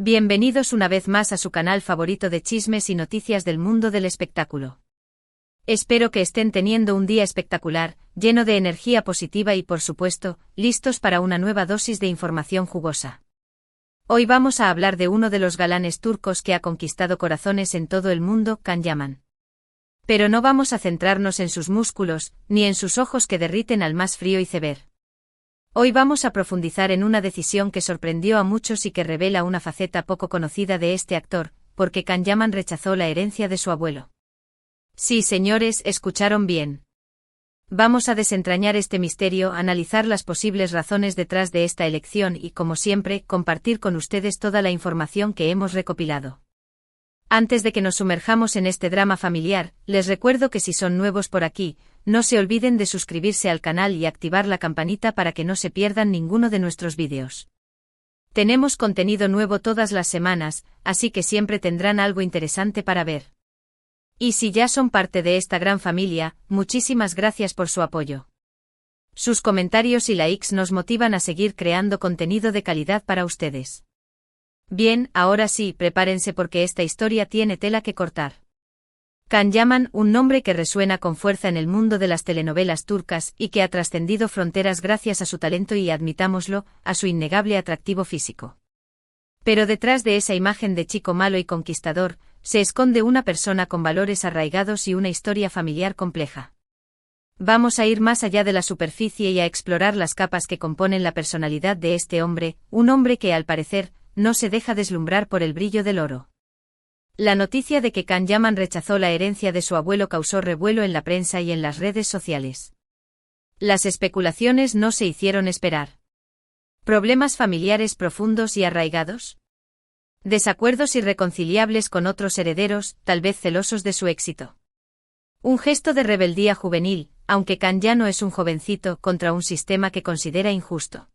Bienvenidos una vez más a su canal favorito de chismes y noticias del mundo del espectáculo. Espero que estén teniendo un día espectacular, lleno de energía positiva y por supuesto, listos para una nueva dosis de información jugosa. Hoy vamos a hablar de uno de los galanes turcos que ha conquistado corazones en todo el mundo, Can Yaman. Pero no vamos a centrarnos en sus músculos, ni en sus ojos que derriten al más frío iceberg. Hoy vamos a profundizar en una decisión que sorprendió a muchos y que revela una faceta poco conocida de este actor, porque Can Yaman rechazó la herencia de su abuelo. Sí, señores, escucharon bien. Vamos a desentrañar este misterio, analizar las posibles razones detrás de esta elección y, como siempre, compartir con ustedes toda la información que hemos recopilado. Antes de que nos sumerjamos en este drama familiar, les recuerdo que si son nuevos por aquí, no se olviden de suscribirse al canal y activar la campanita para que no se pierdan ninguno de nuestros vídeos. Tenemos contenido nuevo todas las semanas, así que siempre tendrán algo interesante para ver. Y si ya son parte de esta gran familia, muchísimas gracias por su apoyo. Sus comentarios y likes nos motivan a seguir creando contenido de calidad para ustedes. Bien, ahora sí, prepárense porque esta historia tiene tela que cortar. Can Yaman, un nombre que resuena con fuerza en el mundo de las telenovelas turcas y que ha trascendido fronteras gracias a su talento y, admitámoslo, a su innegable atractivo físico. Pero detrás de esa imagen de chico malo y conquistador, se esconde una persona con valores arraigados y una historia familiar compleja. Vamos a ir más allá de la superficie y a explorar las capas que componen la personalidad de este hombre, un hombre que, al parecer, no se deja deslumbrar por el brillo del oro. La noticia de que Can Yaman rechazó la herencia de su abuelo causó revuelo en la prensa y en las redes sociales. Las especulaciones no se hicieron esperar. ¿Problemas familiares profundos y arraigados? ¿Desacuerdos irreconciliables con otros herederos, tal vez celosos de su éxito? Un gesto de rebeldía juvenil, aunque Can ya no es un jovencito, contra un sistema que considera injusto.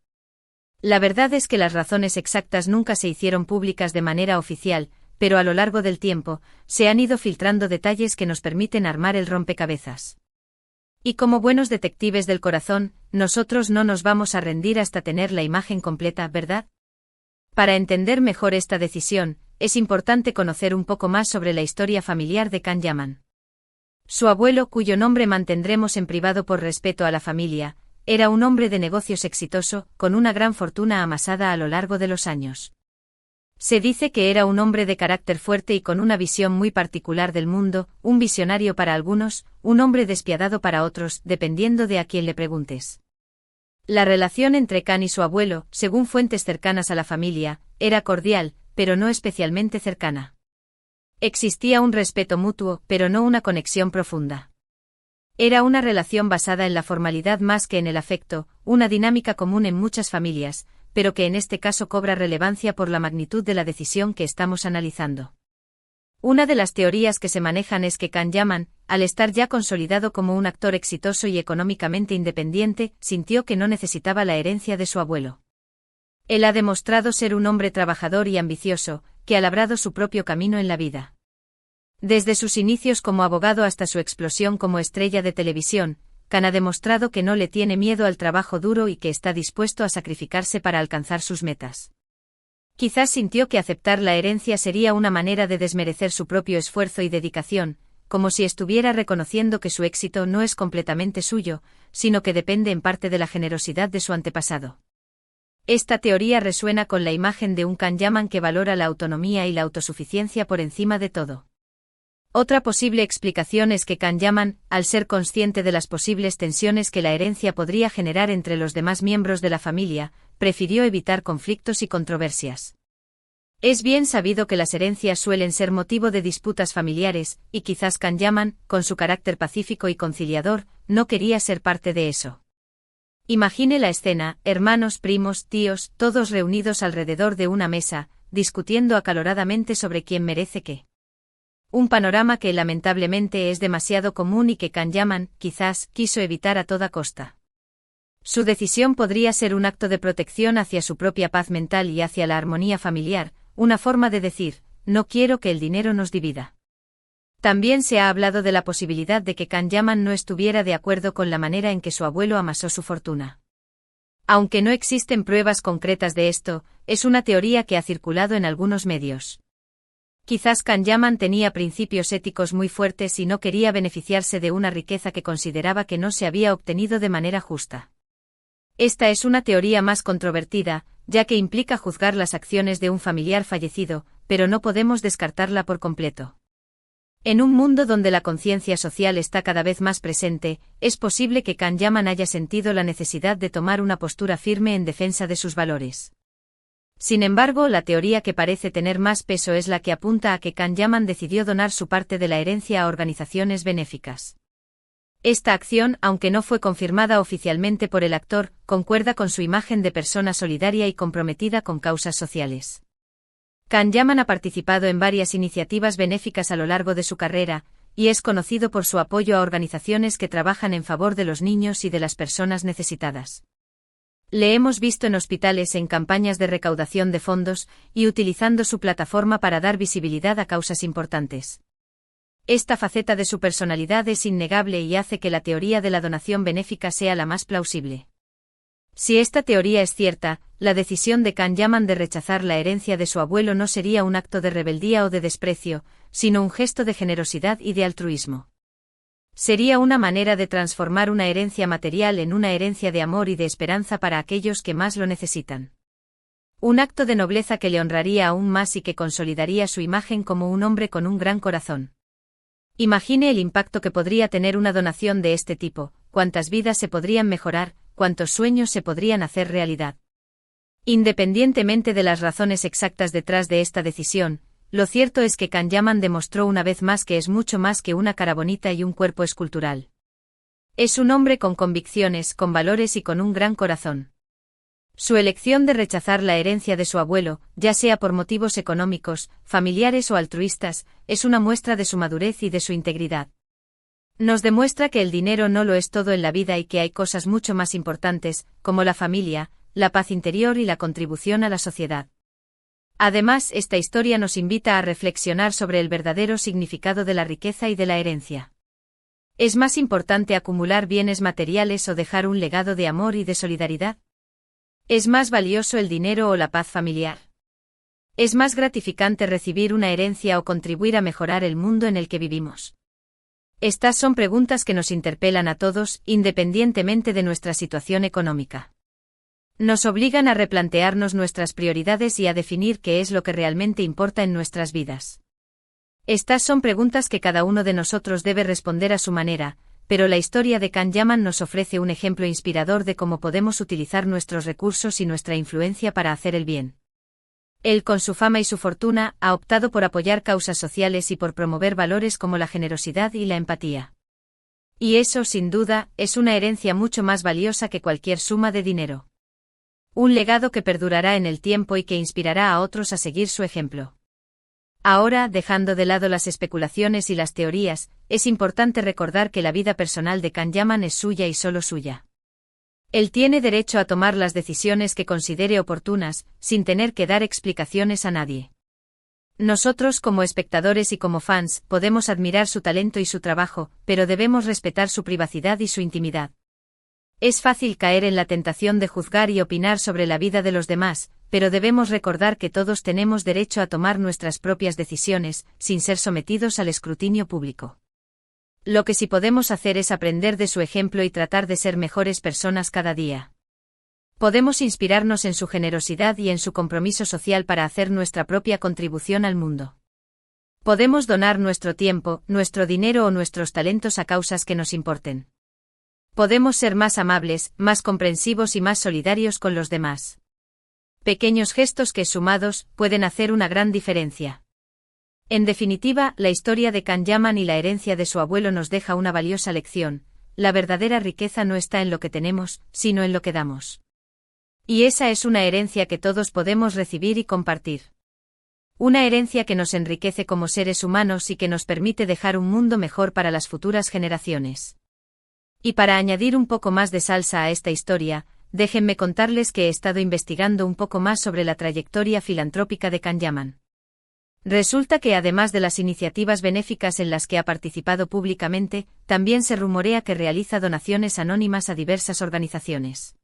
La verdad es que las razones exactas nunca se hicieron públicas de manera oficial, pero a lo largo del tiempo, se han ido filtrando detalles que nos permiten armar el rompecabezas. Y como buenos detectives del corazón, nosotros no nos vamos a rendir hasta tener la imagen completa, ¿verdad? Para entender mejor esta decisión, es importante conocer un poco más sobre la historia familiar de Can Yaman. Su abuelo, cuyo nombre mantendremos en privado por respeto a la familia, era un hombre de negocios exitoso, con una gran fortuna amasada a lo largo de los años. Se dice que era un hombre de carácter fuerte y con una visión muy particular del mundo, un visionario para algunos, un hombre despiadado para otros, dependiendo de a quién le preguntes. La relación entre Can y su abuelo, según fuentes cercanas a la familia, era cordial, pero no especialmente cercana. Existía un respeto mutuo, pero no una conexión profunda. Era una relación basada en la formalidad más que en el afecto, una dinámica común en muchas familias, pero que en este caso cobra relevancia por la magnitud de la decisión que estamos analizando. Una de las teorías que se manejan es que Can Yaman, al estar ya consolidado como un actor exitoso y económicamente independiente, sintió que no necesitaba la herencia de su abuelo. Él ha demostrado ser un hombre trabajador y ambicioso, que ha labrado su propio camino en la vida. Desde sus inicios como abogado hasta su explosión como estrella de televisión, Can ha demostrado que no le tiene miedo al trabajo duro y que está dispuesto a sacrificarse para alcanzar sus metas. Quizás sintió que aceptar la herencia sería una manera de desmerecer su propio esfuerzo y dedicación, como si estuviera reconociendo que su éxito no es completamente suyo, sino que depende en parte de la generosidad de su antepasado. Esta teoría resuena con la imagen de un Can Yaman que valora la autonomía y la autosuficiencia por encima de todo. Otra posible explicación es que Can Yaman, al ser consciente de las posibles tensiones que la herencia podría generar entre los demás miembros de la familia, prefirió evitar conflictos y controversias. Es bien sabido que las herencias suelen ser motivo de disputas familiares, y quizás Can Yaman, con su carácter pacífico y conciliador, no quería ser parte de eso. Imagine la escena, hermanos, primos, tíos, todos reunidos alrededor de una mesa, discutiendo acaloradamente sobre quién merece qué. Un panorama que lamentablemente es demasiado común y que Can Yaman, quizás, quiso evitar a toda costa. Su decisión podría ser un acto de protección hacia su propia paz mental y hacia la armonía familiar, una forma de decir, no quiero que el dinero nos divida. También se ha hablado de la posibilidad de que Can Yaman no estuviera de acuerdo con la manera en que su abuelo amasó su fortuna. Aunque no existen pruebas concretas de esto, es una teoría que ha circulado en algunos medios. Quizás Kanyaman tenía principios éticos muy fuertes y no quería beneficiarse de una riqueza que consideraba que no se había obtenido de manera justa. Esta es una teoría más controvertida, ya que implica juzgar las acciones de un familiar fallecido, pero no podemos descartarla por completo. En un mundo donde la conciencia social está cada vez más presente, es posible que Kanyaman haya sentido la necesidad de tomar una postura firme en defensa de sus valores. Sin embargo, la teoría que parece tener más peso es la que apunta a que Kanyaman decidió donar su parte de la herencia a organizaciones benéficas. Esta acción, aunque no fue confirmada oficialmente por el actor, concuerda con su imagen de persona solidaria y comprometida con causas sociales. Kanyaman ha participado en varias iniciativas benéficas a lo largo de su carrera, y es conocido por su apoyo a organizaciones que trabajan en favor de los niños y de las personas necesitadas. Le hemos visto en hospitales en campañas de recaudación de fondos y utilizando su plataforma para dar visibilidad a causas importantes. Esta faceta de su personalidad es innegable y hace que la teoría de la donación benéfica sea la más plausible. Si esta teoría es cierta, la decisión de Kanyaman de rechazar la herencia de su abuelo no sería un acto de rebeldía o de desprecio, sino un gesto de generosidad y de altruismo. Sería una manera de transformar una herencia material en una herencia de amor y de esperanza para aquellos que más lo necesitan. Un acto de nobleza que le honraría aún más y que consolidaría su imagen como un hombre con un gran corazón. Imagine el impacto que podría tener una donación de este tipo, cuántas vidas se podrían mejorar, cuántos sueños se podrían hacer realidad. Independientemente de las razones exactas detrás de esta decisión, lo cierto es que Kanyaman demostró una vez más que es mucho más que una cara bonita y un cuerpo escultural. Es un hombre con convicciones, con valores y con un gran corazón. Su elección de rechazar la herencia de su abuelo, ya sea por motivos económicos, familiares o altruistas, es una muestra de su madurez y de su integridad. Nos demuestra que el dinero no lo es todo en la vida y que hay cosas mucho más importantes, como la familia, la paz interior y la contribución a la sociedad. Además, esta historia nos invita a reflexionar sobre el verdadero significado de la riqueza y de la herencia. ¿Es más importante acumular bienes materiales o dejar un legado de amor y de solidaridad? ¿Es más valioso el dinero o la paz familiar? ¿Es más gratificante recibir una herencia o contribuir a mejorar el mundo en el que vivimos? Estas son preguntas que nos interpelan a todos, independientemente de nuestra situación económica. Nos obligan a replantearnos nuestras prioridades y a definir qué es lo que realmente importa en nuestras vidas. Estas son preguntas que cada uno de nosotros debe responder a su manera, pero la historia de Kanyaman nos ofrece un ejemplo inspirador de cómo podemos utilizar nuestros recursos y nuestra influencia para hacer el bien. Él, con su fama y su fortuna, ha optado por apoyar causas sociales y por promover valores como la generosidad y la empatía. Y eso, sin duda, es una herencia mucho más valiosa que cualquier suma de dinero. Un legado que perdurará en el tiempo y que inspirará a otros a seguir su ejemplo. Ahora, dejando de lado las especulaciones y las teorías, es importante recordar que la vida personal de Kanyaman es suya y solo suya. Él tiene derecho a tomar las decisiones que considere oportunas, sin tener que dar explicaciones a nadie. Nosotros, como espectadores y como fans, podemos admirar su talento y su trabajo, pero debemos respetar su privacidad y su intimidad. Es fácil caer en la tentación de juzgar y opinar sobre la vida de los demás, pero debemos recordar que todos tenemos derecho a tomar nuestras propias decisiones, sin ser sometidos al escrutinio público. Lo que sí podemos hacer es aprender de su ejemplo y tratar de ser mejores personas cada día. Podemos inspirarnos en su generosidad y en su compromiso social para hacer nuestra propia contribución al mundo. Podemos donar nuestro tiempo, nuestro dinero o nuestros talentos a causas que nos importen. Podemos ser más amables, más comprensivos y más solidarios con los demás. Pequeños gestos que, sumados, pueden hacer una gran diferencia. En definitiva, la historia de Kanyaman y la herencia de su abuelo nos deja una valiosa lección: la verdadera riqueza no está en lo que tenemos, sino en lo que damos. Y esa es una herencia que todos podemos recibir y compartir. Una herencia que nos enriquece como seres humanos y que nos permite dejar un mundo mejor para las futuras generaciones. Y para añadir un poco más de salsa a esta historia, déjenme contarles que he estado investigando un poco más sobre la trayectoria filantrópica de Kanyaman. Resulta que además de las iniciativas benéficas en las que ha participado públicamente, también se rumorea que realiza donaciones anónimas a diversas organizaciones.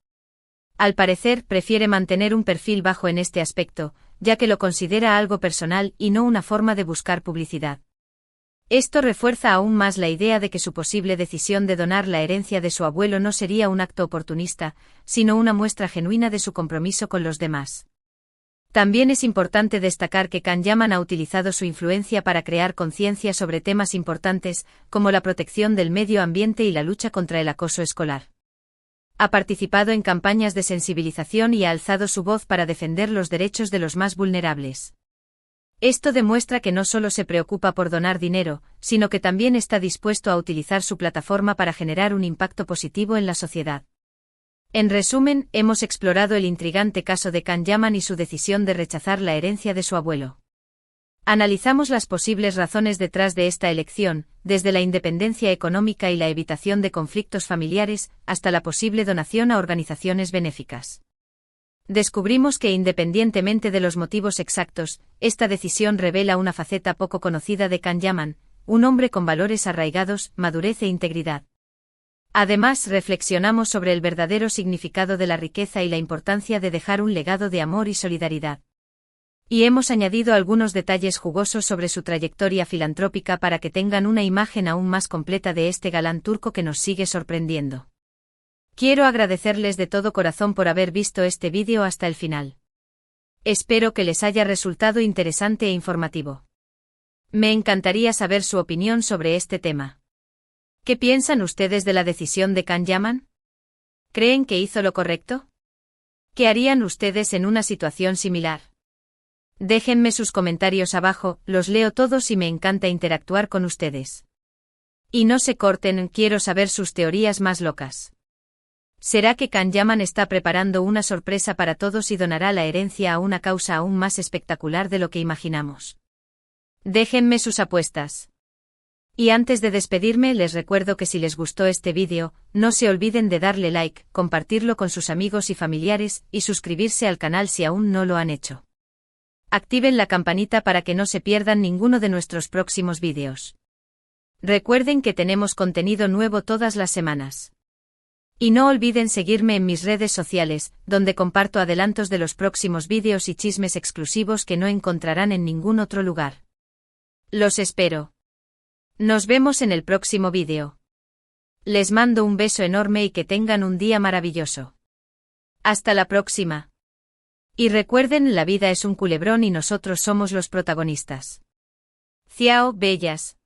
Al parecer, prefiere mantener un perfil bajo en este aspecto, ya que lo considera algo personal y no una forma de buscar publicidad. Esto refuerza aún más la idea de que su posible decisión de donar la herencia de su abuelo no sería un acto oportunista, sino una muestra genuina de su compromiso con los demás. También es importante destacar que Can Yaman ha utilizado su influencia para crear conciencia sobre temas importantes, como la protección del medio ambiente y la lucha contra el acoso escolar. Ha participado en campañas de sensibilización y ha alzado su voz para defender los derechos de los más vulnerables. Esto demuestra que no solo se preocupa por donar dinero, sino que también está dispuesto a utilizar su plataforma para generar un impacto positivo en la sociedad. En resumen, hemos explorado el intrigante caso de Can Yaman y su decisión de rechazar la herencia de su abuelo. Analizamos las posibles razones detrás de esta elección, desde la independencia económica y la evitación de conflictos familiares, hasta la posible donación a organizaciones benéficas. Descubrimos que independientemente de los motivos exactos, esta decisión revela una faceta poco conocida de Can Yaman, un hombre con valores arraigados, madurez e integridad. Además, reflexionamos sobre el verdadero significado de la riqueza y la importancia de dejar un legado de amor y solidaridad. Y hemos añadido algunos detalles jugosos sobre su trayectoria filantrópica para que tengan una imagen aún más completa de este galán turco que nos sigue sorprendiendo. Quiero agradecerles de todo corazón por haber visto este vídeo hasta el final. Espero que les haya resultado interesante e informativo. Me encantaría saber su opinión sobre este tema. ¿Qué piensan ustedes de la decisión de Can Yaman? ¿Creen que hizo lo correcto? ¿Qué harían ustedes en una situación similar? Déjenme sus comentarios abajo, los leo todos y me encanta interactuar con ustedes. Y no se corten, quiero saber sus teorías más locas. ¿Será que Can Yaman está preparando una sorpresa para todos y donará la herencia a una causa aún más espectacular de lo que imaginamos? Déjenme sus apuestas. Y antes de despedirme les recuerdo que si les gustó este vídeo, no se olviden de darle like, compartirlo con sus amigos y familiares, y suscribirse al canal si aún no lo han hecho. Activen la campanita para que no se pierdan ninguno de nuestros próximos vídeos. Recuerden que tenemos contenido nuevo todas las semanas. Y no olviden seguirme en mis redes sociales, donde comparto adelantos de los próximos vídeos y chismes exclusivos que no encontrarán en ningún otro lugar. Los espero. Nos vemos en el próximo vídeo. Les mando un beso enorme y que tengan un día maravilloso. Hasta la próxima. Y recuerden, la vida es un culebrón y nosotros somos los protagonistas. Ciao, bellas.